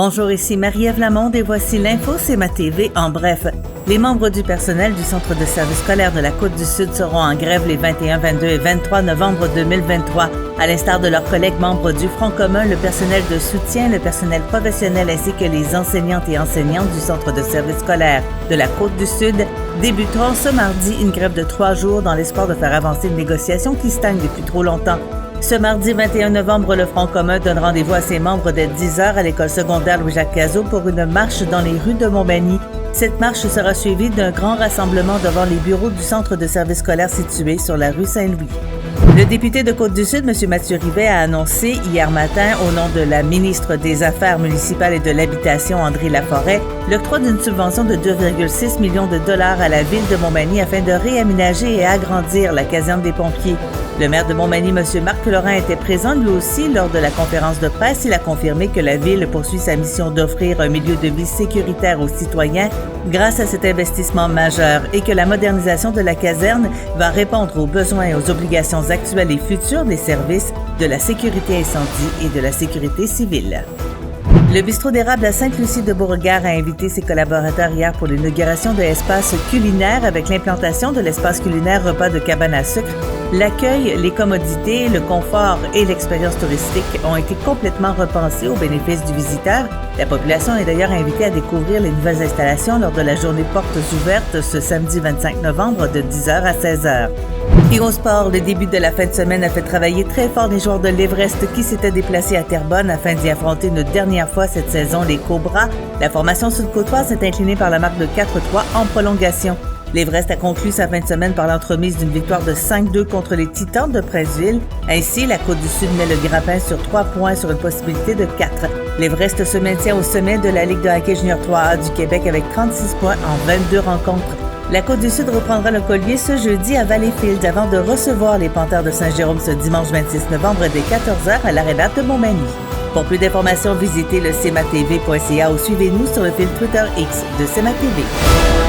Bonjour, ici Marie-Ève Lamonde et voici l'info CMA TV en bref. Les membres du personnel du Centre de service scolaire de la Côte-du-Sud seront en grève les 21, 22 et 23 novembre 2023. À l'instar de leurs collègues membres du Front commun, le personnel de soutien, le personnel professionnel ainsi que les enseignantes et enseignants du Centre de service scolaire de la Côte-du-Sud débuteront ce mardi une grève de 3 jours dans l'espoir de faire avancer une négociation qui stagne depuis trop longtemps. Ce mardi 21 novembre, le Front commun donne rendez-vous à ses membres dès 10h à l'école secondaire Louis-Jacques Cazot pour une marche dans les rues de Montmagny. Cette marche sera suivie d'un grand rassemblement devant les bureaux du centre de service scolaire situé sur la rue Saint-Louis. Le député de Côte-du-Sud, M. Mathieu Rivet, a annoncé hier matin, au nom de la ministre des Affaires municipales et de l'Habitation, André Laforêt, l'octroi d'une subvention de 2,6 millions de dollars à la ville de Montmagny afin de réaménager et agrandir la caserne des pompiers. Le maire de Montmagny, M. Marc Laurent, était présent lui aussi lors de la conférence de presse. Il a confirmé que la ville poursuit sa mission d'offrir un milieu de vie sécuritaire aux citoyens grâce à cet investissement majeur et que la modernisation de la caserne va répondre aux besoins et aux obligations actuelles et futures des services de la sécurité incendie et de la sécurité civile. Le bistrot d'érable à Sainte-Lucie-de-Beauregard a invité ses collaborateurs hier pour l'inauguration de l'espace culinaire avec l'implantation de l'espace culinaire repas de cabane à sucre. L'accueil, les commodités, le confort et l'expérience touristique ont été complètement repensés au bénéfice du visiteur. La population est d'ailleurs invitée à découvrir les nouvelles installations lors de la journée portes ouvertes ce samedi 25 novembre de 10h à 16h. Et au sport, le début de la fin de semaine a fait travailler très fort les joueurs de l'Everest qui s'étaient déplacés à Terrebonne afin d'y affronter une dernière fois cette saison les Cobras. La formation sud-côtoise s'est inclinée par la marque de 4-3 en prolongation. L'Everest a conclu sa fin de semaine par l'entremise d'une victoire de 5-2 contre les Titans de Princeville. Ainsi, la Côte-du-Sud met le grappin sur 3 points sur une possibilité de 4. L'Everest se maintient au sommet de la Ligue de hockey junior 3A du Québec avec 36 points en 22 rencontres. La Côte-du-Sud reprendra le collier ce jeudi à Valleyfield avant de recevoir les Panthères de Saint-Jérôme ce dimanche 26 novembre dès 14h à l'Aréna de Montmagny. Pour plus d'informations, visitez le cmatv.ca ou suivez-nous sur le fil Twitter X de CMA TV.